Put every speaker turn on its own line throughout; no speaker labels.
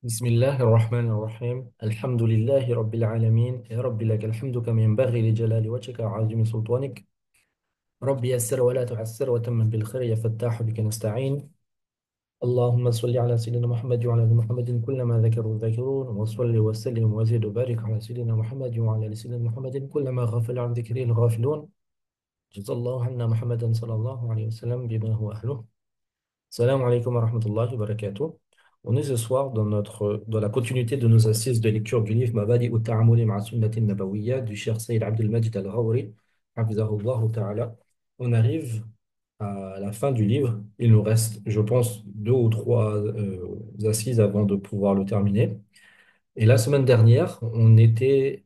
بسم الله الرحمن الرحيم الحمد لله رب العالمين يا رب لك الحمد كما ينبغي لجلال وجهك وعظيم سلطانك رب يسر ولا تعسر وتمم بالخير يا فتاح بك نستعين اللهم صل على سيدنا محمد وعلى آل محمد كلما ذكروا الذاكرون وصل وسلم وزد وبارك على سيدنا محمد وعلى آل سيدنا محمد كلما غفل عن ذكره الغافلون جزا الله عنا محمدا صلى الله عليه وسلم بما هو أهله. Salam alaikum wa rahmatullahi wa barakatuh. On est ce soir dans la continuité de nos assises de lecture du livre Mabadi ou Ta'amuli ma'a Sunnati Nabawiyya du Cheikh Sayyid Abdul Majid Al-Ghawri, Hafizahullah Ta'ala. On arrive à la fin du livre. Il nous reste, je pense, deux ou trois assises avant de pouvoir le terminer. Et la semaine dernière, on était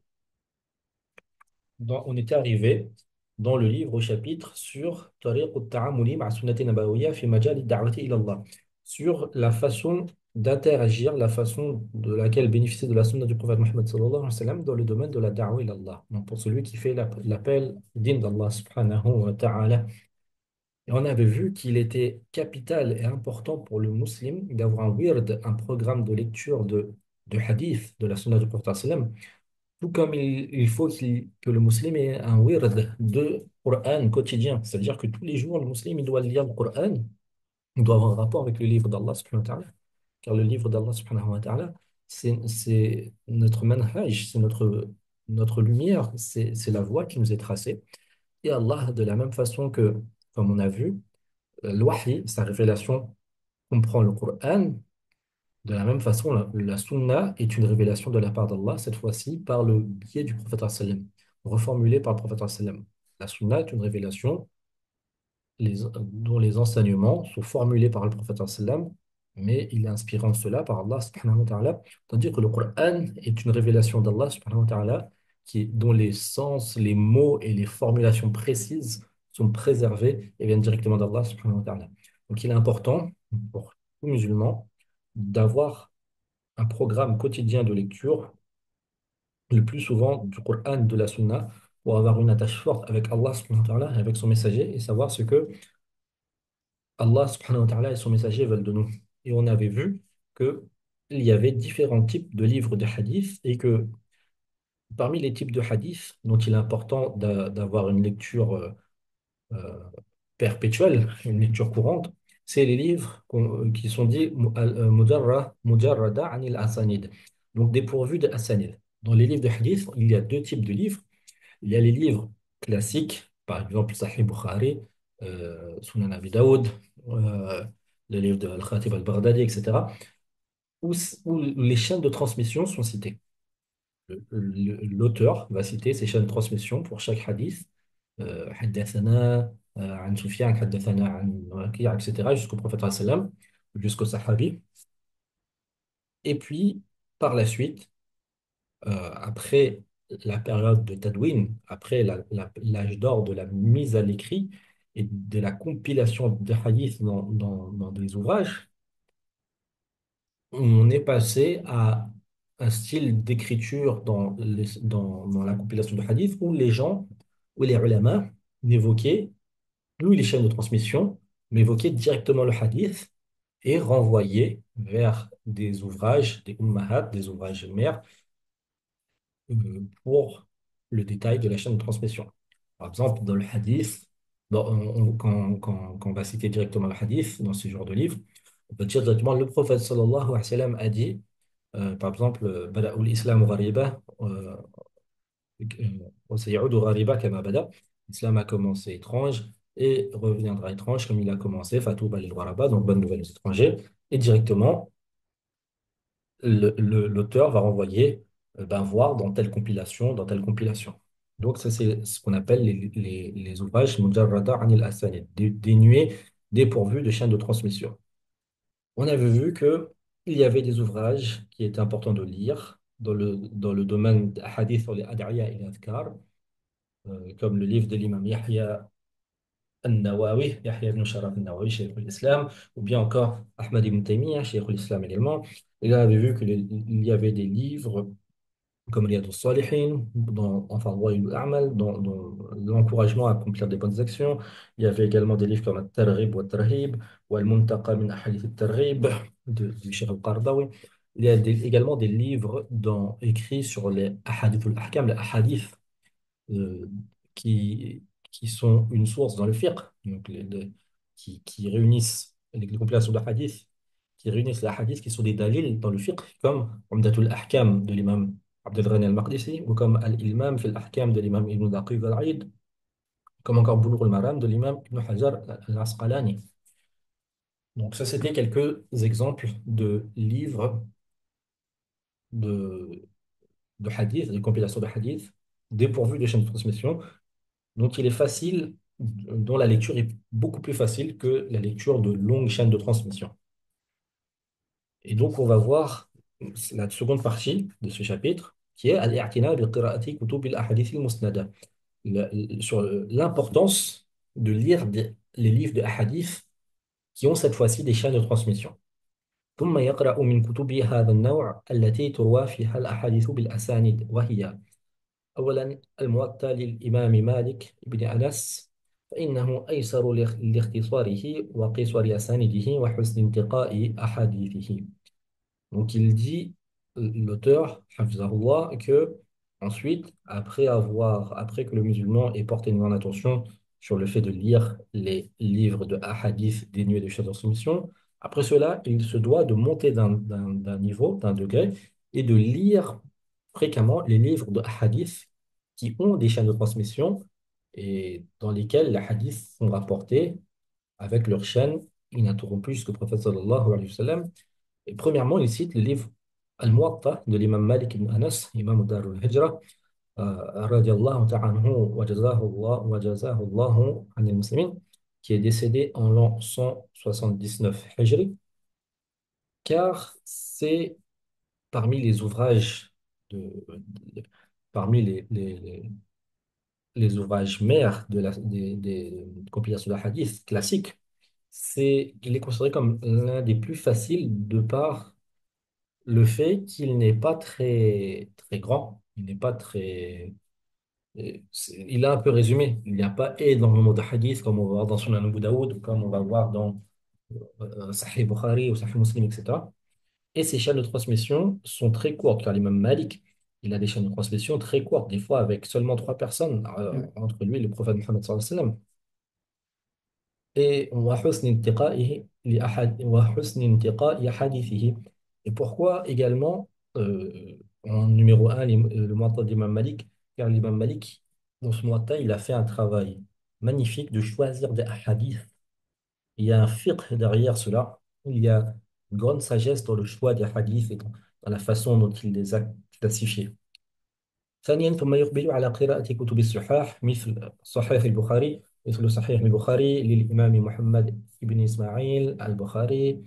arrivé dans le livre au chapitre sur Tariq al-Ta'amuli ma'a Sunnati Nabawiyya fi Majal ad-Da'wati ila Allah, sur la façon d'interagir, la façon de laquelle bénéficier de la sunna du prophète Mohammed sallallahu alayhi wa sallam dans le domaine de la da'wa ila Allah. Donc pour celui qui fait l'appel au din d'Allah subhanahu wa ta'ala. Et on avait vu qu'il était capital et important pour le musulman d'avoir un wird, un programme de lecture de hadith de la sunna du prophète sallallahu alayhi wa sallam, tout comme il faut que le musulman ait un wird de Coran quotidien. C'est-à-dire que tous les jours, le musulman il doit lire le Coran, il doit avoir un rapport avec le livre d'Allah subhanahu wa ta'ala. Car le livre d'Allah subhanahu wa ta'ala, c'est notre manhaj, c'est notre lumière, c'est la voie qui nous est tracée. Et Allah, de la même façon que, comme on a vu, l'wahi, sa révélation, comprend le Coran. De la même façon, la sunna est une révélation de la part d'Allah, cette fois-ci par le biais du prophète sallam, reformulée par le prophète sallam. La sunna est une révélation dont les enseignements sont formulés par le prophète sallam, mais il est inspiré en cela par Allah subhanahu wa ta'ala, tandis que le Coran est une révélation d'Allah subhanahu wa ta'ala dont les sens, les mots et les formulations précises sont préservés et viennent directement d'Allah subhanahu wa ta'ala. Donc il est important pour tout musulman d'avoir un programme quotidien de lecture, le plus souvent du Coran, de la Sunna, pour avoir une attache forte avec Allah subhanahu wa ta'ala, et avec son messager, et savoir ce que Allah subhanahu wa ta'ala et son messager veulent de nous. Et on avait vu que il y avait différents types de livres de hadith, et que parmi les types de hadith dont il est important d'avoir une lecture euh, perpétuelle, une lecture courante, c'est les livres qui sont dits mujarrada anil asanid, donc dépourvus de asanid. Dans les livres de hadith, il y a deux types de livres. Il y a les livres classiques, par exemple Sahih Bukhari, Sunan Abi Daoud, euh, le livre de Al-Khatib al-Baghdadi, etc., où les chaînes de transmission sont citées. L'auteur va citer ces chaînes de transmission pour chaque hadith. حدثنا عن سفيان حدثنا عن وكيع, etc., jusqu'au prophète sallallahu alayhi wa sallam, jusqu'au sahabi. Et puis, par la suite, après la période de Tadwin, après l'âge d'or de la mise à l'écrit et de la compilation des hadiths dans des ouvrages, on est passé à un style d'écriture dans la compilation de hadiths où les gens, où les ulama n'évoquaient plus les chaînes de transmission, mais évoquaient directement le hadith et renvoyaient vers des ouvrages, des ummahat, des ouvrages mères, pour le détail de la chaîne de transmission. Par exemple, dans le hadith, quand on va citer directement le hadith dans ce genre de livre, on peut dire directement le prophète sallallahu alayhi wa sallam a dit, par exemple, Bada'ul Islam ghariba, وسيعود غريبا كما بدأ. L'islam a commencé étrange et reviendra étrange comme il a commencé. Fatouba lil Gharaba, donc bonne nouvelle aux étrangers. Et directement, l'auteur va renvoyer ben, voir dans telle compilation, dans telle compilation. Donc, ça, c'est ce qu'on appelle les ouvrages mujarrada anil asanid, dénués, dépourvus de chaîne de transmission. On avait vu que il y avait des ouvrages qui étaient importants de lire dans le domaine des hadith, les ad'iya et les adhkar, comme le livre de l'imam Yahya al-Nawawi, Yahya ibn Sharaf al-Nawawi, Cheikh l'Islam, ou bien encore Ahmad ibn Taymiyyah, Cheikh l'Islam également. Et là, on avait vu qu'il y avait des livres comme Riyad al-Salihin, enfin, Wail al-A'mal, dans l'encouragement à accomplir des bonnes actions. Il y avait également des livres comme Al-Targhib wa Tarhib, ou Al-Muntaqa min Ahadith al-Targhib, du Cheikh al-Qardawi. Il y a également des livres écrits sur les ahadith al-ahkam, les ahadith euh, qui sont une source dans le fiqh, donc qui réunissent les compilations de hadiths, qui réunissent les hadiths qui sont des dalils dans le fiqh, comme Umdatul Ahkam de l'imam Abdel Ghani al-Maqdisi, ou comme Al-Ilmam fil Ahkam de l'imam Ibn Daqiq al-Aid, comme encore Bulugh al-Maram de l'imam Ibn Hajar al-Asqalani. Donc ça, c'était quelques exemples de livres de, de hadiths, des compilations de hadiths dépourvus de chaînes de transmission. Donc, il est facile, dont la lecture est beaucoup plus facile que la lecture de longues chaînes de transmission. Et donc, on va voir la seconde partie de ce chapitre, qui est Al-i'tina bi qira'ati kutub al-ahadith al-musnada. Sur l'importance de lire les livres de hadith qui ont cette fois-ci des chaînes de transmission. ثم يقرأ من كتب هذا النوع التي تروى فيها الأحاديث بالأسانيد وهي أولا الموطأ للإمام مالك بن أنس فإنه أيسر لاختصاره وقصر أسانيده وحسن انتقاء أحاديثه. Donc il dit, l'auteur, Hafizahullah, que ensuite, après que le musulman ait porté une grande attention sur le fait de lire les livres de hadith dénués de chaîne de transmission, après cela, il se doit de monter d'un niveau, d'un degré, et de lire fréquemment les livres de hadith qui ont des chaînes de transmission et dans lesquels les hadiths sont rapportés avec leur chaîne ininterrompue jusqu'au prophète sallallahu alayhi wa sallam. Et premièrement, il cite le livre Al-Muwatta de l'imam Malik ibn Anas, imam Darul Hijra, radiallahu ta'ala anhu wa jazahu Allahu anil muslimin, qui est décédé en l'an 179 Hijri, car c'est parmi les ouvrages de- parmi les ouvrages mères des compilations de hadith classiques, il est considéré comme l'un des plus faciles de par le fait qu'il n'est pas très grand, il n'est pas très... il est un peu résumé. Il n'y a pas énormément de hadiths comme on va voir dans Sunan Abu Daoud ou comme on va voir dans Sahih Bukhari ou Sahih Muslim, etc. Et ces chaînes de transmission sont très courtes, car l'imam Malik, il a des chaînes de transmission très courtes, des fois avec seulement trois personnes, entre lui et le prophète Mohammed sallallahu alayhi wa sallam. Et وحسن انتقاء حديثه. Et pourquoi également, en numéro un, le Muwatta d'Imam Malik, car l'imam Malik, dans ce Muwatta, il a fait un travail magnifique de choisir des hadiths. Il y a un fiqh derrière cela, il y a une grande sagesse dans le choix des hadiths et dans la façon dont il les a classifiés. ثانيا ثم يقبل على قراءة كتب الصحاح مثل صحيح البخاري مثل صحيح البخاري للإمام محمد بن إسماعيل البخاري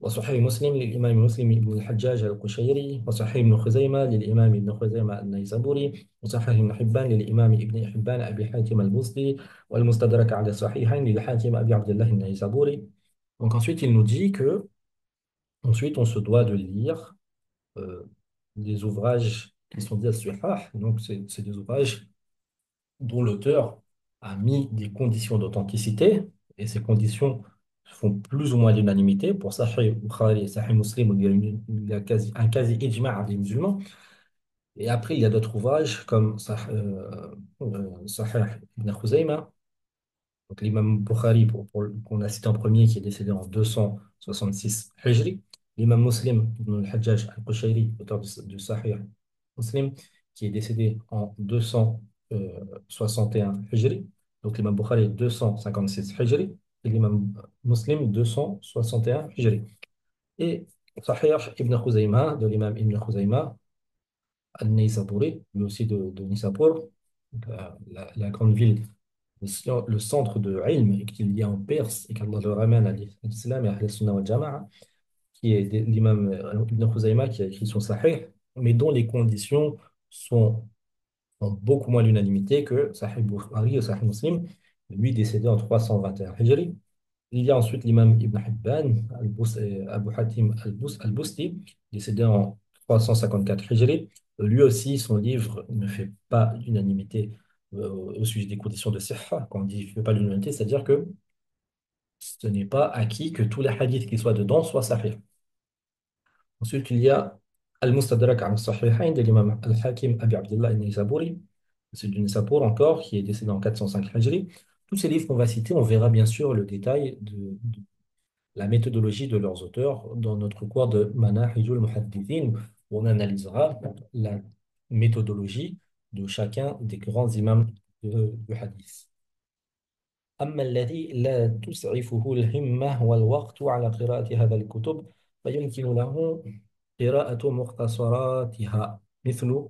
وصحيح مسلم للإمام مسلم بن الحجاج القشيري وصحيح ابن خزيمة للإمام ابن خزيمة النيسابوري وصحيح ابن حبان للإمام ابن حبان أبي حاتم البصري والمستدرك على الصحيحين للحاكم أبي عبد الله النيسابوري. Donc ensuite, il nous dit que ensuite on se doit de lire euh, des ouvrages qui sont dits as-Sihah. Donc c'est des ouvrages dont l'auteur a mis des conditions d'authenticité, et ces conditions font plus ou moins l'unanimité. Pour Sahih Bukhari et Sahih Muslim, il y a un quasi ijma' des musulmans. Et après, il y a d'autres ouvrages comme Sahih Ibn Khuzayma, donc l'imam Bukhari, qu'on a cité en premier, qui est décédé en 266 Hijri. L'imam Muslim Ibn al-Hajjaj al-Qushayri, auteur du Sahih Muslim, qui est décédé en 261 Hijri. Donc l'imam Bukhari 256 Hijri et l'imam Muslim 261 Hijri. Et Sahih Ibn Khuzayma, de l'imam Ibn Khuzayma al-Naysaburi, lui aussi de Nisapur, la grande ville, le centre de ilm qu'il y a en Perse et qu'Allah le ramène à l'islam et à la wal Jama'a, qui est l'imam Ibn Khuzayma qui a écrit son Sahih, mais dont les conditions sont ont beaucoup moins l'unanimité que Sahih Bukhari et Sahih Muslim, lui décédé en 321 Hijri. Il y a ensuite l'imam Ibn Hibban, Abu Hatim al-Busti, décédé en 354 Hijri. Lui aussi, son livre ne fait pas l'unanimité au sujet des conditions de Sihha. Quand on dit ne fait pas l'unanimité, c'est-à-dire que ce n'est pas acquis que tous les hadiths qui soient dedans soient sahih. Ensuite, il y a Al-Mustadrak al-Sahihain de l'imam Al-Hakim Abi Abdullah al-Nisaburi. C'est du Nisabur encore, qui est décédé en 405 Hijri. Tous ces livres qu'on va citer, on verra bien sûr le détail de la méthodologie de leurs auteurs dans notre cours de Manahijul Muhaddithin, où on analysera la méthodologie de chacun des grands imams du hadith. أما الذي لا تسعفه الهمة والوقت على قراءة هذا الكتب فيمكن له قراءة مختصراتها مثل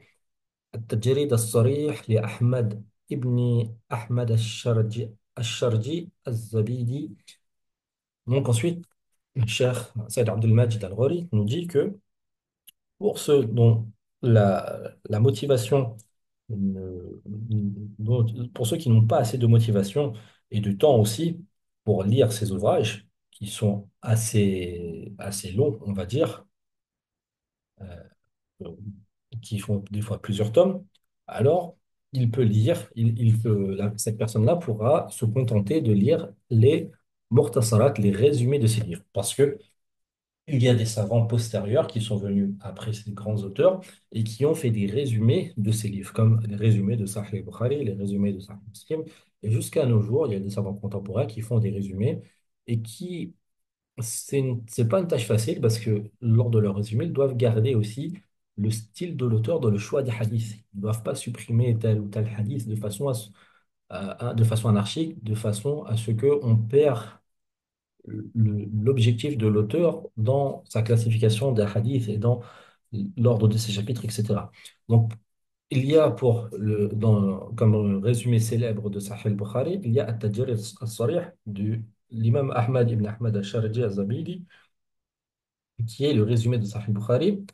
التجريد الصريح لأحمد ابن أحمد الشرجي الزبيدي. Donc ensuite, le Cheikh Saïd Abdelmajid Al-Ghori nous dit que pour ceux dont la motivation, pour ceux qui n'ont pas assez de motivation et de temps aussi pour lire ces ouvrages, qui sont assez longs, on va dire, euh, qui font des fois plusieurs tomes, alors il peut lire, cette personne-là pourra se contenter de lire les Mukhtasarat, les résumés de ces livres. Parce que il y a des savants postérieurs qui sont venus après ces grands auteurs et qui ont fait des résumés de ces livres, comme les résumés de Sahih Bukhari, les résumés de Sahih Muslim. Et jusqu'à nos jours, il y a des savants contemporains qui font des résumés et qui, c'est pas une tâche facile parce que lors de leur résumé, ils doivent garder aussi le style de l'auteur dans le choix des hadiths. Ils ne doivent pas supprimer tel ou tel hadith de façon, de façon anarchique, de façon à ce qu'on perd l'objectif de l'auteur dans sa classification des hadiths et dans l'ordre de ses chapitres, etc. Donc, il y a comme résumé célèbre de Sahih al-Bukhari, il y a At-Tajrid al-Sarih de l'imam Ahmad ibn Ahmad al-Sharji al-Zabidi, qui est le résumé de Sahih al-Bukhari.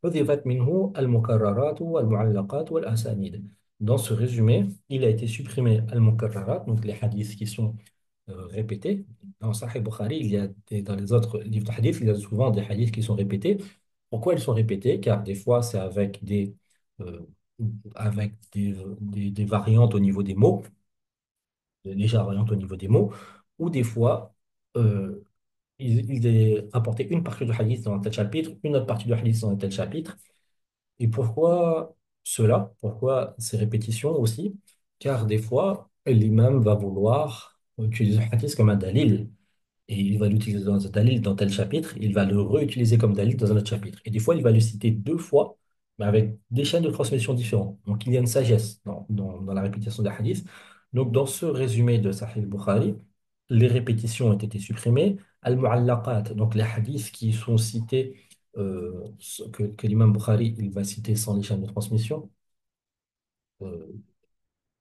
حذفت منه المكررات والمعلقات والأسانيد. Dans ce résumé, il a été supprimé al-mukarrarat, donc les hadiths qui sont répétés. Dans Sahih Bukhari, dans les autres livres de hadith, il y a souvent des hadiths qui sont répétés. Pourquoi ils sont répétés? Car des fois, c'est euh, avec des variantes au niveau des mots, des légères variantes au niveau des mots, ou des fois, euh, il est apporté une partie du hadith dans un tel chapitre, une autre partie du hadith dans un tel chapitre. Et pourquoi cela? Pourquoi ces répétitions aussi? Car des fois, l'imam va vouloir utiliser le hadith comme un dalil et il va l'utiliser dans un dalil dans tel chapitre, il va le réutiliser comme dalil dans un autre chapitre. Et des fois, il va le citer deux fois, mais avec des chaînes de transmission différentes. Donc, il y a une sagesse dans la répétition des hadiths. Donc, dans ce résumé de Sahih al-Bukhari, les répétitions ont été supprimées. Al-Mu'allaqat, donc les hadiths qui sont cités, que l'imam Bukhari il va citer sans les chaînes de transmission. Euh,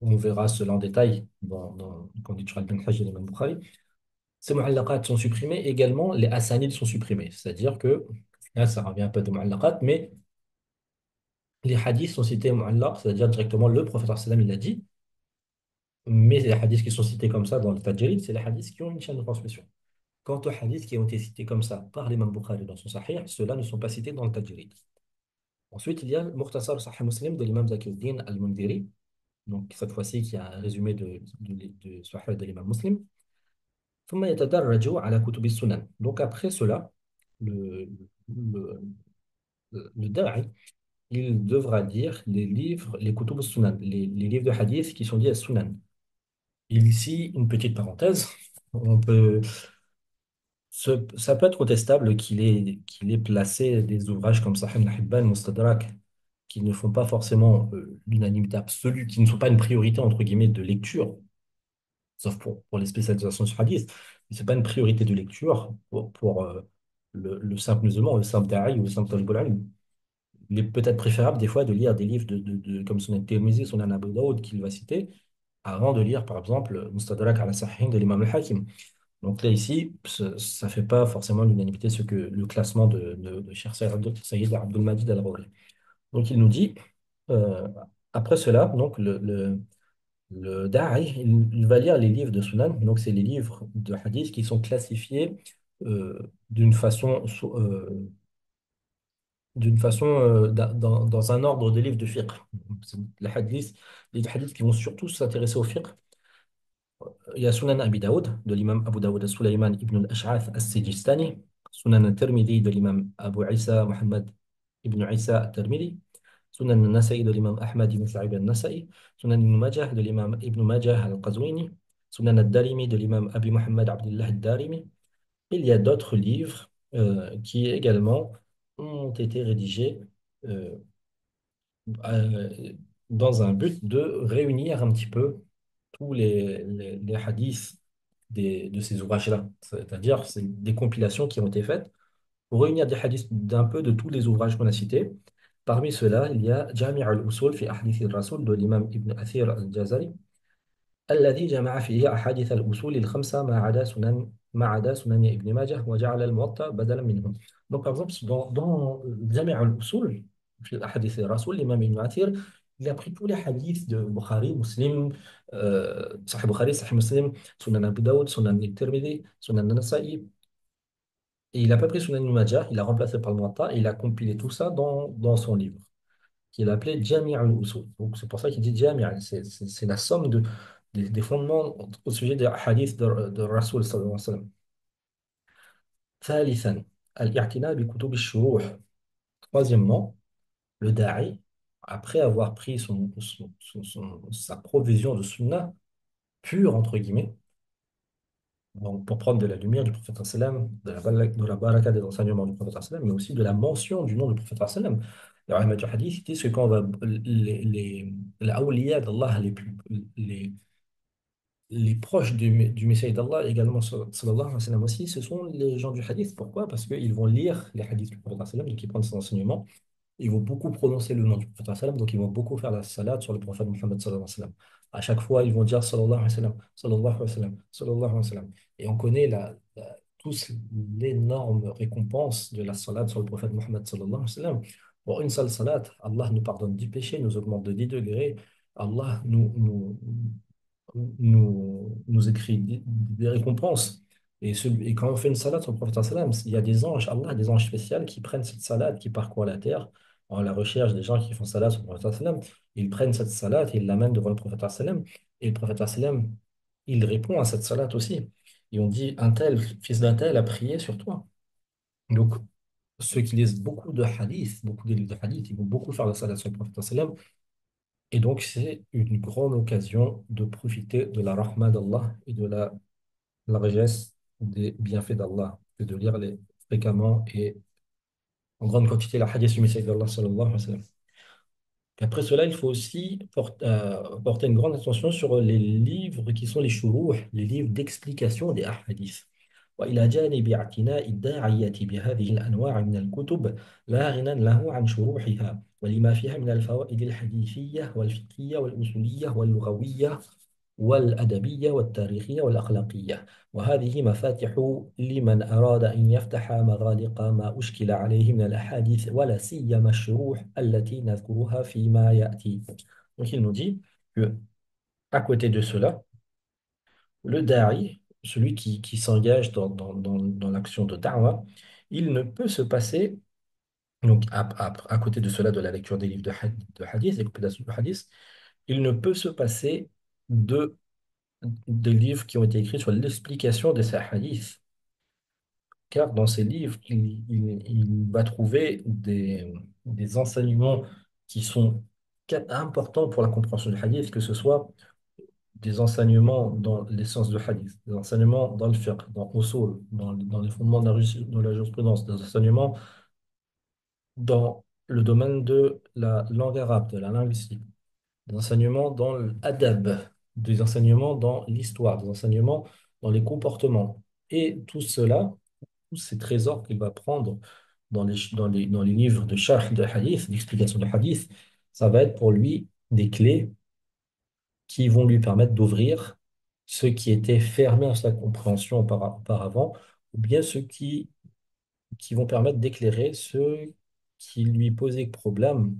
on verra cela en détail quand on étudiera le Minhaj de l'imam Bukhari. Ces mu'allaqat sont supprimés, également les asanides sont supprimés. C'est-à-dire que, là, ça revient un peu de mu'allaqat, mais les hadiths sont cités mu'allaq, c'est-à-dire directement le prophète sallam il l'a dit, mais les hadiths qui sont cités comme ça dans le Tajrid, c'est les hadiths qui ont une chaîne de transmission. Quant aux hadiths qui ont été cités comme ça par l'imam Bukhari dans son Sahih, ceux-là ne sont pas cités dans le Tajrid. Ensuite, il y a le Mukhtasar Sahih Muslim de l'imam Zakiuddin al-Mundiri, donc cette fois-ci qui a un résumé de Sahih de l'imam Muslim. ثم يتدرج على كتب السنن. Donc après cela, le, le, le da'i, il devra lire les livres, les kutub sunan, les livres de hadith qui sont liés à sunan. Il ici une petite parenthèse. On peut, ça peut être contestable qu'il ait placé des ouvrages comme Sahih al-Hibban, Mustadrak, qui ne font pas forcément l'unanimité absolue, qui ne sont pas une priorité entre guillemets de lecture, sauf pour les spécialisations sur hadith. Ce n'est pas une priorité de lecture pour le simple musulman, le simple da'i ou le simple talibul ilm. Il est peut-être préférable des fois de lire des livres comme Sunan Tirmizi, Sunan Abu Dawud qu'il va citer, avant de lire par exemple Mustadrak ala Sahihin de l'imam al-Hakim. Donc là ici, ça ne fait pas forcément l'unanimité ce que le classement de Cheikh Sayyid Abdul Majid al-Ghawri. Donc il nous dit, euh, après cela, donc le da'i, il va lire les livres de Sunan, donc c'est les livres de hadith qui sont classifiés d'une façon, dans un ordre de livres de fiqh. C'est les hadiths qui vont surtout s'intéresser au fiqh. Il y a Sunan Abi Daoud, de l'imam Abu Daoud al-Sulayman ibn al-Ash'ath al-Sijistani. Sunan al-Tirmidhi de l'imam Abu Isa Muhammad ibn Isa al-Tirmidhi, Sunan al-Nasa'i de l'imam Ahmad ibn Shu'aib al-Nasa'i, Sunan ibn Majah de l'imam Ibn Majah al-Qazwini, Sunan al-Darimi de l'imam Abi Muhammad Abdullah al-Darimi. Il y a d'autres livres qui également ont été rédigés euh, euh, dans un but de réunir un petit peu tous les hadiths de ces ouvrages-là. C'est-à-dire, c'est des compilations qui ont été faites pour réunir des hadiths d'un peu de tous les ouvrages qu'on a cités. Parmi ceux-là, il y a Jami' al-Usul fi Ahadith al-Rasul de l'imam Ibn Athir al-Jazari, الذي جمع فيه أحاديث الأصول الخمسة ما عدا سنن ابن ماجه وجعل الموطأ بدلا منهم. Donc, par exemple, dans Jami' al-Usul, في الأحاديث الرسول, l'imam Ibn Athir, il a pris tous les hadiths de Bukhari, Muslim, Sahih Bukhari, Sahih Muslim, Sunan Abu Dawud, Sunan al-Tirmidhi, Sunan al-Nasa'i. Et il n'a pas pris Sunan Ibn Majah, il a remplacé par le Muwatta et il a compilé tout ça dans son livre, qu'il a appelé Jami' al-Usul. Donc c'est pour ça qu'il dit Jami', c'est la somme des fondements au sujet des hadiths de Rasul sallallahu alayhi wa sallam. ثالثا الاعتناء بكتب الشروح. Troisièmement, le da'i, après avoir pris sa provision de sunnah pure, entre guillemets, donc pour prendre de la lumière du prophète sallam, de la baraka des enseignements du prophète sallam, mais aussi de la mention du nom du prophète sallam. Les ulama du hadith ils disent que quand on va, les awliya d'Allah, les proches du Messie d'Allah, également sallallahu alayhi wa sallam aussi, ce sont les gens du hadith. Pourquoi? Parce qu'ils vont lire les hadiths du prophète sallam, donc ils prennent ses enseignements. Ils vont beaucoup prononcer le nom du prophète sallam, donc ils vont beaucoup faire la salat sur le prophète Muhammad sallallahu alayhi wa sallam. À chaque fois, ils vont dire sallallahu alayhi wa sallam, sallallahu alayhi wa sallam, sallallahu alayhi wa sallam. Et on connaît tous l'énorme récompense de la salat sur le prophète Muhammad sallallahu alayhi wa sallam. Pour une seule salat, Allah nous pardonne 10 péchés, nous augmente de 10 degrés. Allah nous écrit des récompenses. Et quand on fait une salade sur le prophète sallam, il y a des anges, Allah, des anges spéciaux qui prennent cette salade, qui parcourent la terre en la recherche des gens qui font salade sur le prophète sallam. Ils prennent cette salade et ils l'amènent devant le prophète sallam. Et le prophète sallam, il répond à cette salade aussi. Et on dit, un tel, fils d'un tel, a prié sur toi. Donc, ceux qui lisent beaucoup de hadiths, beaucoup de livres de hadiths, ils vont beaucoup faire la salade sur le prophète sallam. Et donc, c'est une grande occasion de profiter de la rahma d'Allah et de la largesse des bienfaits d'Allah, que de lire fréquemment et en grande quantité la hadith du Messie d'Allah sallallahu alayhi wa sallam. Après cela, il faut aussi porter une grande attention sur les livres qui sont les shuruh, les livres d'explication des hadiths. وإلى جانب اعتناء الداعية بهذه الأنواع من الكتب لا غنى له عن شروحها ولما فيها من الفوائد الحديثية والفقهية والأصولية واللغوية والأدبية والتاريخية والأخلاقية وهذه مفاتح لمن أراد أن يفتح مغالق ما أشكل عليه من الأحاديث ولا سيما الشروح التي نذكرها فيما يأتي. Donc il nous dit que à côté de cela, le da'i, celui qui s'engage dans l'action de da'wah, il ne peut se passer, donc à côté de cela, de la lecture des livres de hadith, des compilations de hadith, il ne peut se passer de des livres qui ont été écrits sur l'explication de ces hadiths, car dans ces livres, il va trouver des enseignements qui sont importants pour la compréhension du hadith, que ce soit des enseignements dans l'essence du hadith, des enseignements dans le fiqh, dans usul, dans les fondements de la jurisprudence, des enseignements dans le domaine de la langue arabe, de la linguistique, des enseignements dans l'adab, des enseignements dans l'histoire, des enseignements dans les comportements. Et tout cela, tous ces trésors qu'il va prendre dans les livres de sharh de hadith, d'explication de hadith, ça va être pour lui des clés qui vont lui permettre d'ouvrir ce qui était fermé à sa compréhension auparavant, ou bien ceux qui vont permettre d'éclairer ceux qui lui posaient problème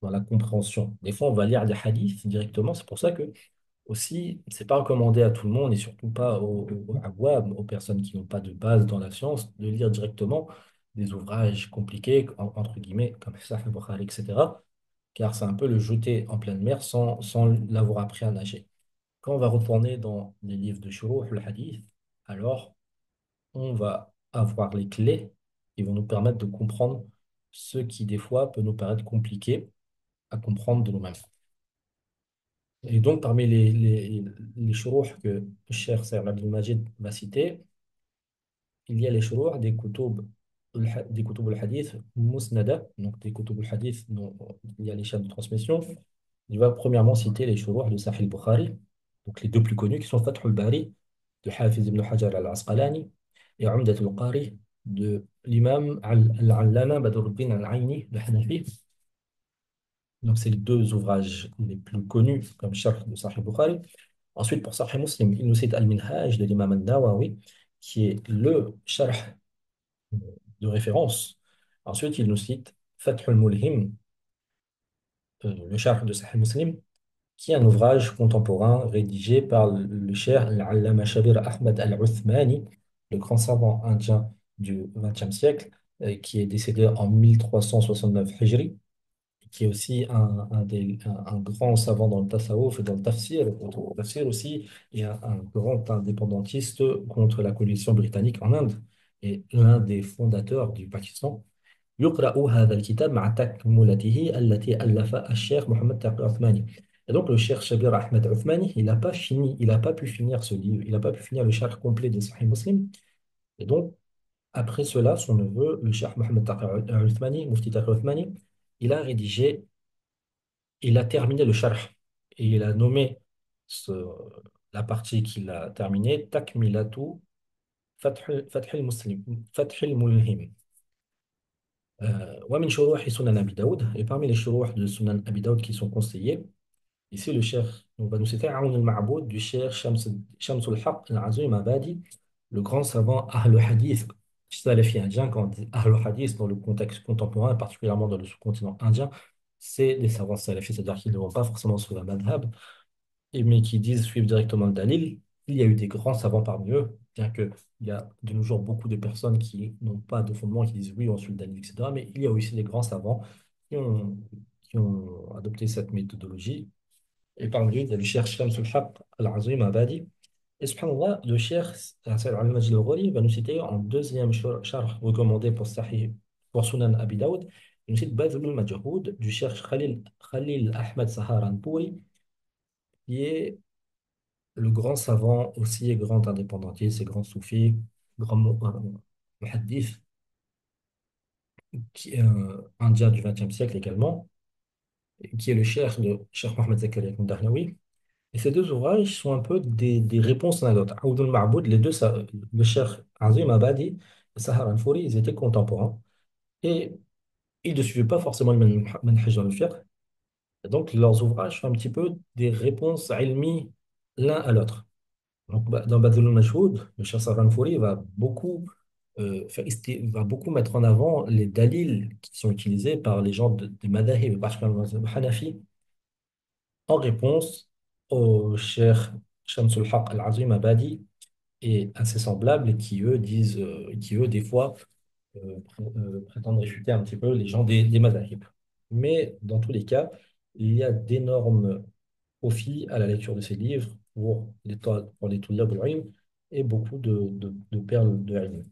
dans la compréhension. Des fois, on va lire des hadiths directement, c'est pour ça que aussi, c'est pas recommandé à tout le monde et surtout pas aux awam, aux personnes qui n'ont pas de base dans la science, de lire directement des ouvrages compliqués, entre guillemets, comme Sahih Bukhari, etc. Car c'est un peu le jeter en pleine mer sans l'avoir appris à nager. Quand on va retourner dans les livres de Shuruh, le hadith, alors on va avoir les clés qui vont nous permettre de comprendre ce qui, des fois, peut nous paraître compliqué à comprendre de nous-mêmes. Et donc, parmi les chourouh que Cheikh Saïd Abdel Majid va citer, il y a les chourouh des kutub al-hadith musnada, donc des kutub al-hadith dont il y a les chaînes de transmission. Il va premièrement citer les chourouh de Sahih al-Bukhari, donc les deux plus connus qui sont Fath al-Bari de Hafiz ibn Hajar al-Asqalani et Umdat al-Qari de l'imam al-Allama Badruddin al-Aini de Hanafi. Donc, c'est les deux ouvrages les plus connus comme Sharh de Sahih Bukhari. Ensuite, pour Sahih Muslim, il nous cite Al-Minhaj de l'imam al-Nawawi, qui est le Sharh de référence. Ensuite, il nous cite Fath al-Mulhim, le Sharh de Sahih Muslim, qui est un ouvrage contemporain rédigé par le cheikh Al-Allama Shabir Ahmad Al-Uthmani, le grand savant indien du XXe siècle, qui est décédé en 1369 Hijri, qui est aussi un grand savant dans le tasawwuf et dans le tafsir, le tafsir aussi, et un grand indépendantiste contre la coalition britannique en Inde, et l'un des fondateurs du Pakistan. يقرأ هذا الكتاب مع تكملته التي ألفها الشيخ محمد تقي عثماني. Et donc le cheikh Shabir Ahmed Uthmani, il n'a pas fini, il n'a pas pu finir ce livre, il n'a pas pu finir le charh complet de Sahih Muslim. Et donc, après cela, son neveu, le cheikh Mohammed Taqi Uthmani, Mufti Taqi Uthmani, il a rédigé, il a terminé le charh et il a nommé la partie qu'il a terminée Takmilatu Fath al-Muslim, Fath al-Mulhim. ومن شروح سنن أبي داود, et parmi les shuruh de Sunan Abi Daoud qui sont conseillés, ici le cheikh, on va nous citer Aoun al-Ma'boud du cheikh Shamsul Haq al-Azim Abadi, le grand savant Ahl Hadith salafi indien. Quand on dit Ahl Hadith dans le contexte contemporain, particulièrement dans le sous-continent indien, c'est des savants salafis, c'est-à-dire qu'ils ne vont pas forcément sur la madhab, mais qui disent suivre directement le dalil. Il y a eu des grands savants parmi eux, bien qu'il y a de nos jours beaucoup de personnes qui n'ont pas de fondement, qui disent oui, on suit le dalil, etc. Mais il y a aussi des grands savants qui ont, qui ont adopté cette méthodologie. Et parmi eux, il y a le cheikh Shamsul Haq Al-Azim Abadi. Et subhanallah, le cheikh Saïd Al-Majid Al-Ghori va nous citer en deuxième charh recommandé pour Sahih, pour Sunan Abi Daoud, il nous cite Badl al-Majhoud du cheikh Khalil Ahmed Saharanpouri, qui est le grand savant aussi et grand indépendantiste et grand soufi, grand muhaddith, qui est un indien du XXe siècle également, et qui est le cheikh de Cheikh Mohamed Zakaria Darnaoui. Et ces deux ouvrages sont un peu des réponses l'un à l'autre. Aoud al-Ma'boud, les deux, le cheikh Azim Abadi et Sahar al-Fouri, ils étaient contemporains et ils ne suivaient pas forcément le même manhaj dans le fiqh. Et donc, leurs ouvrages sont un petit peu des réponses ilmi l'un à l'autre. Donc, dans Badlul Majhoud, le Cheikh Sarhan Fouri va beaucoup mettre en avant les dalils qui sont utilisés par les gens des madhahib, particulièrement le Hanafi, en réponse au Cheikh Shamsul Haq Al-Azim Abadi et à ses semblables qui, eux, disent, qui, eux, des fois, prétendent réfuter un petit peu les gens des madhahib. Mais dans tous les cas, il y a d'énormes profit à la lecture de ces livres pour les Tullab al-Ilm et beaucoup de perles de ilm.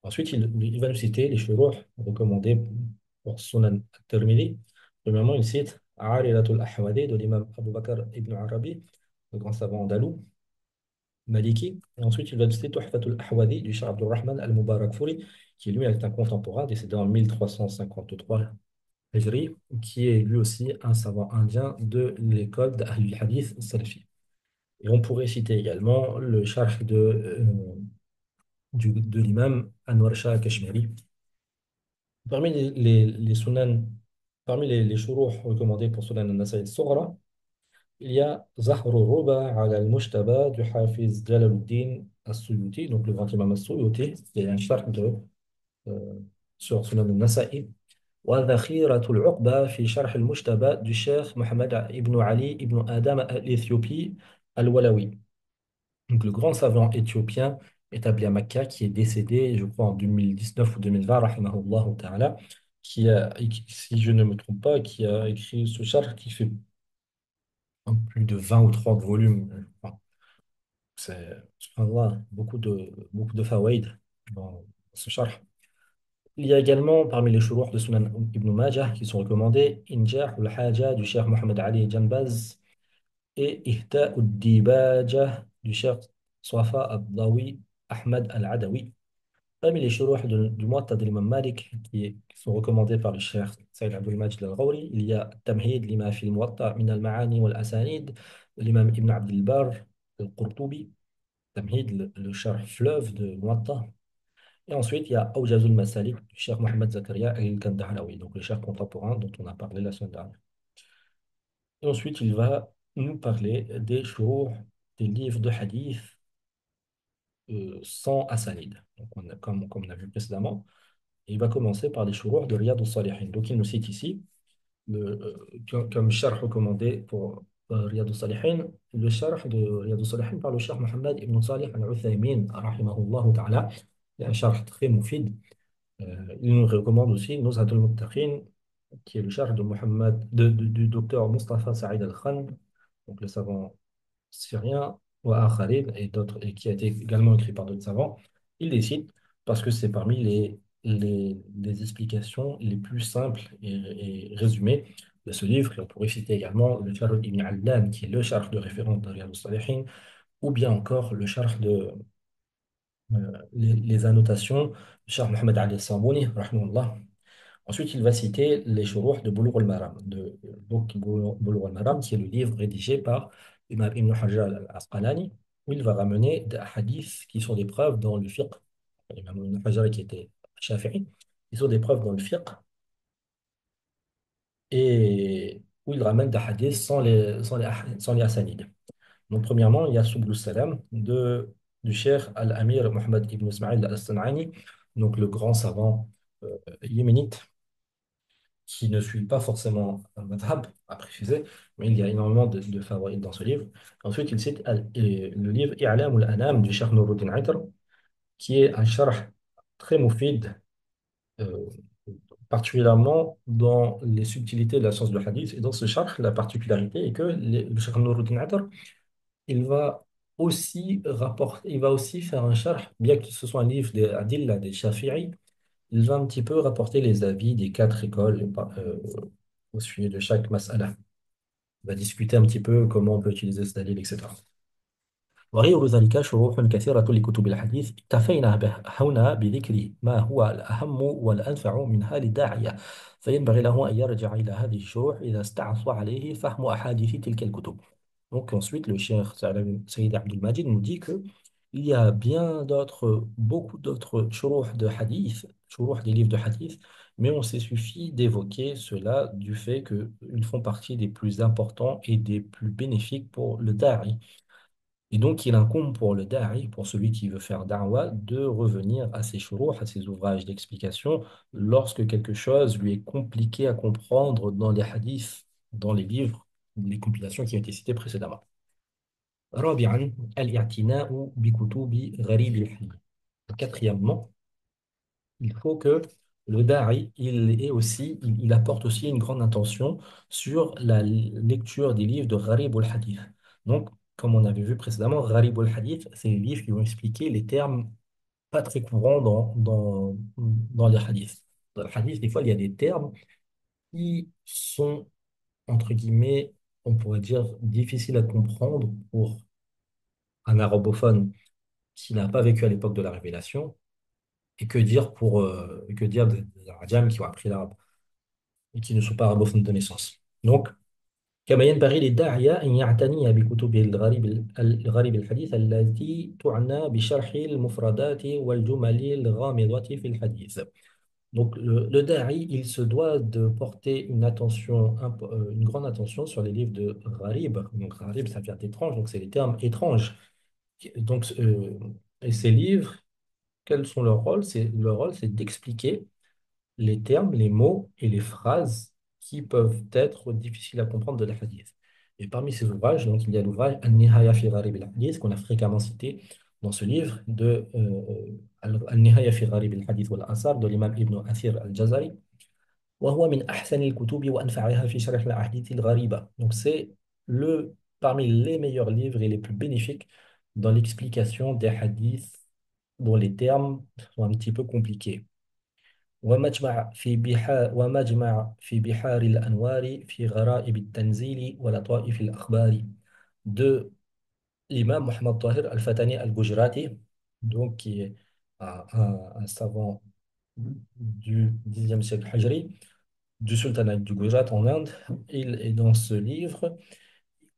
Ensuite, il va nous citer les shuruh recommandés pour Sunan al-Tirmidhi. Premièrement, il cite Arilatul Ahwadi de l'imam Abu Bakr ibn Arabi, le grand savant andalou, maliki. Et ensuite, il va nous citer Tuhfatul Ahwadi du Cheikh Abdurrahman al-Mubarakfuri, qui lui est un contemporain décédé en 1353 Hijri, qui est lui aussi un savant indien de l'école d'Ahl al-Hadith Salafi. Et on pourrait citer également le charh de l'imam Anwar Shah Kashmiri. Parmi les sunan, parmi les shuruh recommandés pour Sunan al-Nasa'i al-Sughra, il y a Zahr al-Ruba ala al-Mushtaba du Hafiz Jalaluddin al-Suyuti, donc le grand imam al-Suyuti, qui est un charh euh, sur Sunan al-Nasa'i. وذخيرة العقبة في شرح المجتبى du Cheikh Mohammed ibn Ali ibn Adam al-Éthiopie al-Walawi. Donc le grand savant éthiopien établi à Mecca qui est décédé, je crois, en 2019 ou 2020, rahimahullah ta'ala, si je ne me trompe pas, qui a écrit ce charh qui fait plus de 20 ou 30 volumes. Enfin, c'est, subhanallah, beaucoup de fawaïd dans ce charh. Il y a également parmi les chourouh de Sunan Ibn Majah qui sont recommandés Injah al-Haja du Cheikh Mohamed Ali Janbaz et Ihta al-Dibaja du Cheikh Swafa al-Dawi Ahmad al-Adawi. Parmi les chourouh du Muwatta de l'imam Malik qui sont recommandés par le Cheikh Saïd Abdul Majid al-Ghawri, il y a Tamhid lima fi al-Muwatta min al-Ma'ani wal-Asanid de l'imam Ibn Abd al-Barr al-Qurtubi, Tamhid, le Sharh fleuve de Muwatta. Et ensuite, il y a Awjazul Masalik du Cheikh Mohamed Zakaria al-Kandahalawi, donc le cheikh contemporain dont on a parlé la semaine dernière. Et ensuite, il va nous parler des chourouh, des livres de hadith sans asanid. Donc, comme on a vu précédemment, il va commencer par les chourouh de Riyad al-Salihin. Donc, il nous cite ici, comme charh recommandé pour Riyad al-Salihin, le charh de Riyad al-Salihin par le cheikh Mohamed ibn Salih al-Uthaymin, rahimahullah ta'ala. C'est un charh très moufid. Il nous recommande aussi Nuzhat al-Muttaqin, qui est le charge de du docteur Mustafa Saïd Al-Khan, donc le savant syrien, ou Akharin, et d'autres, et qui a été également écrit par d'autres savants. Il les cite parce que c'est parmi les explications les plus simples et résumées de ce livre. Et on pourrait citer également le charge ibn Allan, qui est le charge de référence de Riyad al-Salihin, ou bien encore le charge de les annotations du charge Mohamed Ali Samouni, rahimahullah. Ensuite, il va citer les shuruh de Bulugh al-Maram, donc Bulugh al-Maram, qui est le livre rédigé par Imam Ibn Hajar al-Asqalani, où il va ramener des hadiths qui sont des preuves dans le fiqh. Imam Ibn Hajar qui était shafi'i, qui sont des preuves dans le fiqh, et où il ramène des hadiths sans les asanides. Donc, premièrement, il y a Subul Salam du cheikh Al-Amir Mohammed ibn Ismail al-San'ani, donc le grand savant yéménite qui ne suit pas forcément un madhab, à préciser, mais il y a énormément de favoris dans ce livre. Ensuite, il cite le livre I'lam al-Anam du Cheikh Nuruddin Aitar, qui est un sharh très moufid, euh, particulièrement dans les subtilités de la science du hadith. Et dans ce sharh, la particularité est que le Cheikh Nuruddin Aitar, il va aussi faire un sharh, bien que ce soit un livre des Adillah, des Shafi'i, il va un petit peu rapporter les avis des quatre écoles au sujet de chaque mas'ala. On va discuter un petit peu comment on peut utiliser ce dalil, etc. وغير ذلك شروح كثيرة لكتب الحديث اكتفينا هنا بذكر ما هو الأهم والأنفع منها للداعية فينبغي له أن يرجع إلى هذه الشروح إذا استعصى عليه فهم أحاديث تلك الكتب. Donc ensuite, le cheikh Sayyid Abdul Majid nous dit que il y a beaucoup d'autres shuruh de hadith, shuruh des livres de hadith, mais on s'est suffi d'évoquer cela du fait qu'ils font partie des plus importants et des plus bénéfiques pour le da'i. Et donc, il incombe pour le da'i, pour celui qui veut faire da'wa, de revenir à ses shuruh, à ses ouvrages d'explication, lorsque quelque chose lui est compliqué à comprendre dans les hadiths, dans les livres, les compilations qui ont été citées précédemment. رابعا الاعتناء بكتب غريب الحديث. Quatrièmement, il faut que le da'i, il apporte aussi une grande attention sur la lecture des livres de Gharib al-Hadith. Donc, comme on avait vu précédemment, Gharib al-Hadith, c'est les livres qui vont expliquer les termes pas très courants dans les hadiths. Dans le hadith, des fois, il y a des termes qui sont, entre guillemets, on pourrait dire, difficiles à comprendre pour un arabophone qui n'a pas vécu à l'époque de la révélation. Et que dire des Arabes qui ont appris l'arabe et qui ne sont pas arabophones de naissance. Donc, كما ينبغي للداعية أن يعتني بكتب الغريب الحديث التي تعنى بشرح المفردات والجمل الغامضة في الحديث. Donc, le da'i, il se doit de porter une grande attention sur les livres de gharib. Donc, gharib, ça vient d'étrange, donc c'est les termes étranges. Donc, et ces livres, quels sont leurs rôles? Leur rôle, c'est d'expliquer les termes, les mots et les phrases qui peuvent être difficiles à comprendre de la hadith. Et parmi ces ouvrages, donc, il y a l'ouvrage An-Nihaya fi Gharib al-Hadith qu'on a fréquemment cité dans ce livre de An-Nihaya fi Gharib al-Hadith wal-Asar de l'imam Ibn Athir al-Jazari. وهو من أحسن الكتب وأنفعها في شرح الأحاديث الغريبة. Donc c'est parmi les meilleurs livres et les plus bénéfiques dans l'explication des hadiths dont les termes sont un petit peu compliqués. ومجمع في بحار الأنوار في غرائب التنزيل ولطائف الأخبار de l'imam Mohamed Tahir Al-Fatani Al-Gujrati, donc qui est un savant du Xe siècle Hajri, du sultanat du Gujarat en Inde. Il est dans ce livre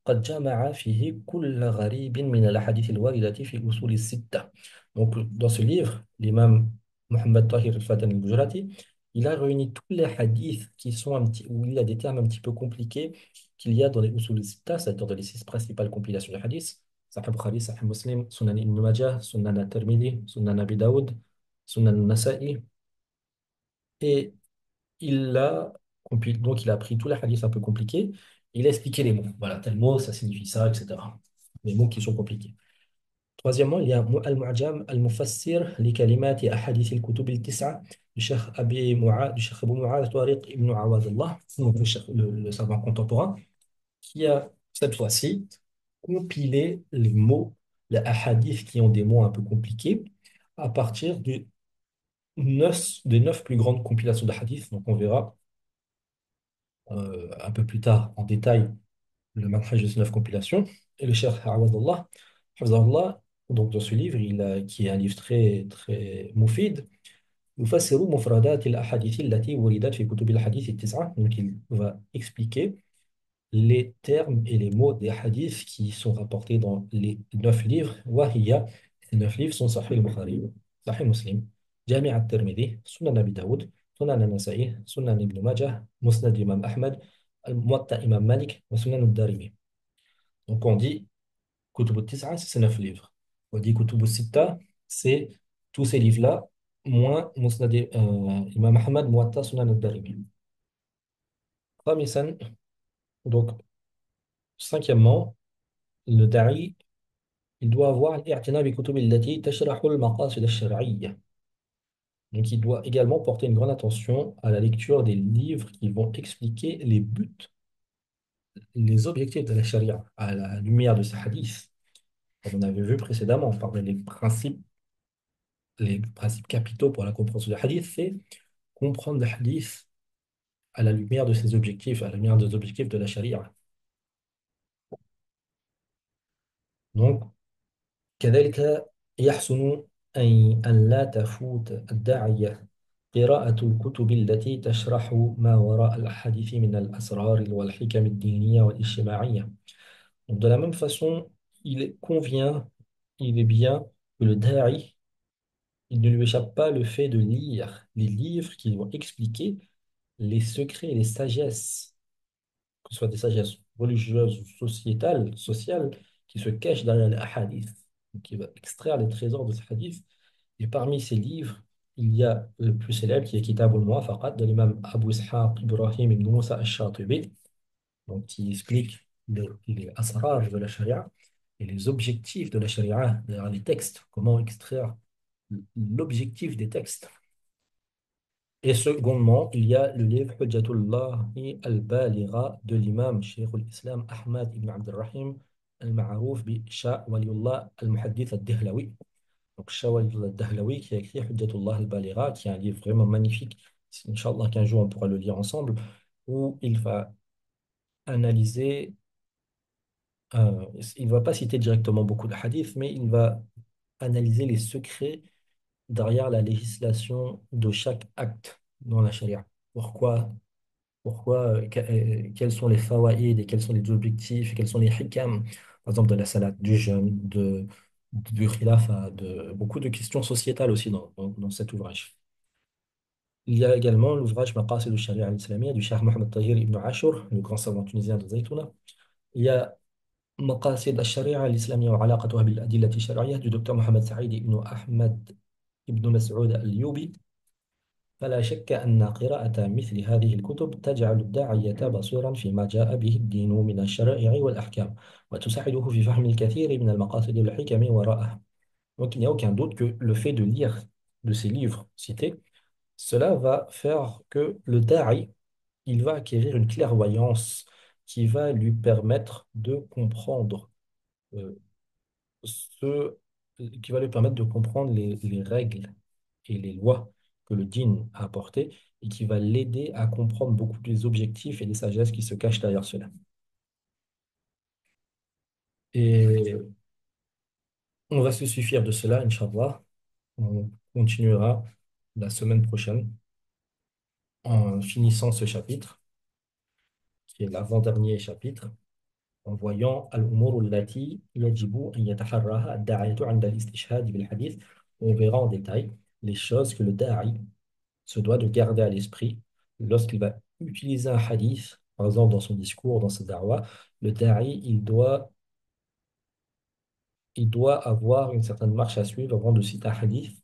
قد جمع فيه كل غريب من الأحاديث الواردة في أصول الستة. Donc, dans ce livre, l'imam Mohammed Tahir al-Fatani al-Gujarati, il a réuni tous les hadiths qui sont où il y a des termes un petit peu compliqués qu'il y a dans les usul al-sitta, c'est-à-dire dans les six principales compilations de hadiths, Sahih Bukhari, Sahih Muslim, Sunan Ibn Majah, Sunan al-Tirmidhi, Sunan Abi Daoud, Sunan al-Nasa'i, et donc il a pris tous les hadiths un peu compliqués, il a expliqué les mots. Voilà, tel mot, ça signifie ça, etc. Les mots qui sont compliqués. Troisièmement, il y a Al-Mu'jam Al-Mufassir li kalimati ahadith al-kutub al-tis'a du Cheikh Abu Mu'adh Tariq ibn Awadullah, donc le savant contemporain, qui a cette fois-ci compilé les mots, les ahadiths qui ont des mots un peu compliqués, à partir des neuf plus grandes compilations de hadiths. Donc on verra un peu plus tard en détail le manhaj de ces neuf compilations. Et le cheikh Awadullah, Hafzahullah, donc dans ce livre, qui est un livre très, très moufid, يفسر مفردات الأحاديث التي وردت في كتب الحديث التسعة. Donc il va expliquer les termes et les mots des hadiths qui sont rapportés dans les neuf livres. وهي, ces neuf livres sont Sahih al-Bukhari, Sahih Muslim, Jami' al-Tirmidhi, Sunan Abi Dawud, Sunan al-Nasa'i, Sunan Ibn Majah, Musnad Imam Ahmad, Al-Muwatta Imam Malik, wa Sunan al-Darimi. Donc on dit Kutub al-Tis'a, c'est ces neuf livres. On dit Kutub al-Sitta, c'est tous ces livres-là, moins Musnad Imam Ahmad, Muwatta, Sunan al-Darimi. Khamisan, donc cinquièmement, le da'i, il doit avoir الاعتناء بكتب التي تشرح المقاصد الشرعية. Donc il doit également porter une grande attention à la lecture des livres qui vont expliquer les buts, les objectifs de la charia à la lumière de ces hadiths. Comme on avait vu précédemment, on parlait des les principes capitaux pour la compréhension du hadith, c'est comprendre le hadith à la lumière de ses objectifs, à la lumière des objectifs de la charia. Donc, كذلك يحسن أن لا تفوت الداعية قراءة الكتب التي تشرح ما وراء الحديث من الأسرار والحكم الدينية والاجتماعية. Donc, de la même façon, convient, il est bien que le da'i, il ne lui échappe pas le fait de lire les livres qui vont expliquer les secrets et les sagesses, que ce soit des sagesses religieuses ou sociétales, sociales, qui se cachent derrière les hadiths. Donc, il va extraire les trésors de ces hadiths. Et parmi ces livres, il y a le plus célèbre qui est Kitab al-Muwafaqat de l'imam Abu Ishaq Ibrahim ibn Musa al-Shatibi, donc qui explique les asrar de la charia et les objectifs de la charia derrière les textes, comment extraire l'objectif des textes. Et secondement, il y a le livre Hujjatullah al-Baligha de l'imam Shaykh al-Islam Ahmad ibn Abd al-Rahim al-Ma'arouf bi Shah Waliullah al-Muhaddith al-Dihlawi. Donc Shah Waliullah al-Dihlawi qui a écrit Hujjatullah al-Baligha, qui est un livre vraiment magnifique. Inch'Allah qu'un jour on pourra le lire ensemble, où il va analyser, il ne va pas citer directement beaucoup de hadiths, mais il va analyser les secrets derrière la législation de chaque acte dans la charia. Pourquoi, quels sont les fawaïd et quels sont les objectifs et quels sont les hikam, par exemple de la salat, du jeûne, du khilafa, de beaucoup de questions sociétales aussi dans cet ouvrage. Il y a également l'ouvrage Maqasid al-Sharia al-Islamiyya du Cheikh Mohamed Tahir ibn Ashur, le grand savant tunisien de Zaytouna. Il y a مقاصد الشريعة الإسلامية وعلاقتها بالأدلة الشرعية du docteur Mohamed Saïd ibn Ahmed ibn Mas'ud al-Yubi. فلا شك أن قراءة مثل هذه الكتب تجعل الداعية بصيرا فيما جاء به الدين من الشرائع والأحكام وتساعده في فهم الكثير من المقاصد والحكم وراءها. Donc il n'y a aucun doute que le fait de lire de ces livres cités, cela va faire que le da'i, il va acquérir une clairvoyance qui va lui permettre de comprendre euh, ce qui va lui permettre de comprendre les règles et les lois que le djinn a apporté et qui va l'aider à comprendre beaucoup les objectifs et les sagesses qui se cachent derrière cela. Et on va se suffire de cela, Inch'Allah. On continuera la semaine prochaine en finissant ce chapitre, qui est l'avant-dernier chapitre, en voyant al-umur allati yajibu an yataharraha ad-da'iyatu 'inda al-istishhad bil hadith. On verra en détail les choses que le da'i se doit de garder à l'esprit lorsqu'il va utiliser un hadith, par exemple dans son discours, dans sa da'wah. Le da'i, il doit avoir une certaine marche à suivre avant de citer un hadith.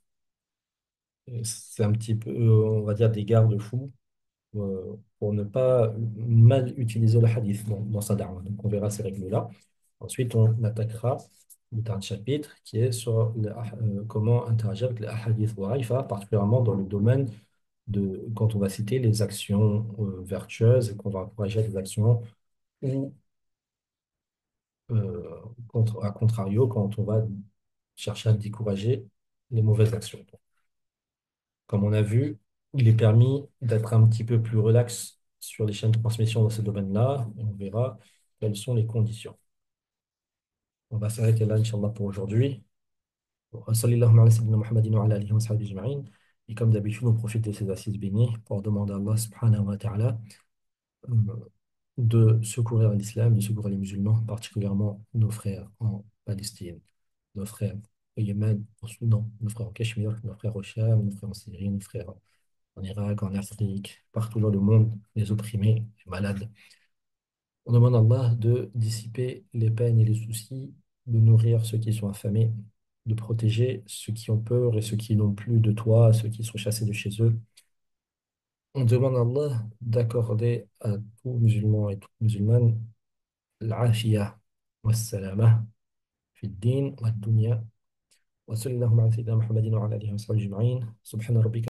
C'est un petit peu, on va dire, des garde-fous pour ne pas mal utiliser le hadith dans sa da'wah. Donc, on verra ces règles-là. Ensuite, on attaquera le dernier chapitre qui est sur comment interagir avec les hadiths wa'ifa, particulièrement dans le domaine de quand on va citer les actions vertueuses et qu'on va encourager des actions ou à contrario, quand on va chercher à décourager les mauvaises actions. Comme on a vu, il est permis d'être un petit peu plus relax sur les chaînes de transmission dans ce domaine-là. On verra quelles sont les conditions. On va s'arrêter là, Inch'Allah, pour aujourd'hui. Sallallahu ala sayyidina Muhammadin wa ala alihi wa sahbihi ajma'in. Et comme d'habitude, on profite de ces assises bénies pour demander à Allah subhanahu wa ta'ala euh, de secourir l'islam, de secourir les musulmans, particulièrement nos frères en Palestine, nos frères au Yémen, au Soudan, nos frères au Cachemire, nos frères au Cham, nos frères en Syrie, nos frères en Irak, en Afrique, partout dans le monde, les opprimés, les malades. On demande à Allah de dissiper les peines et les soucis, de nourrir ceux qui sont affamés, de protéger ceux qui ont peur et ceux qui n'ont plus de toit, ceux qui sont chassés de chez eux. On demande à Allah d'accorder à tout musulman et toute musulmane العافية والسلامة في الدين والدنيا وصلى اللهم على سيدنا محمد وعلى آله وصحبه أجمعين سبحان ربك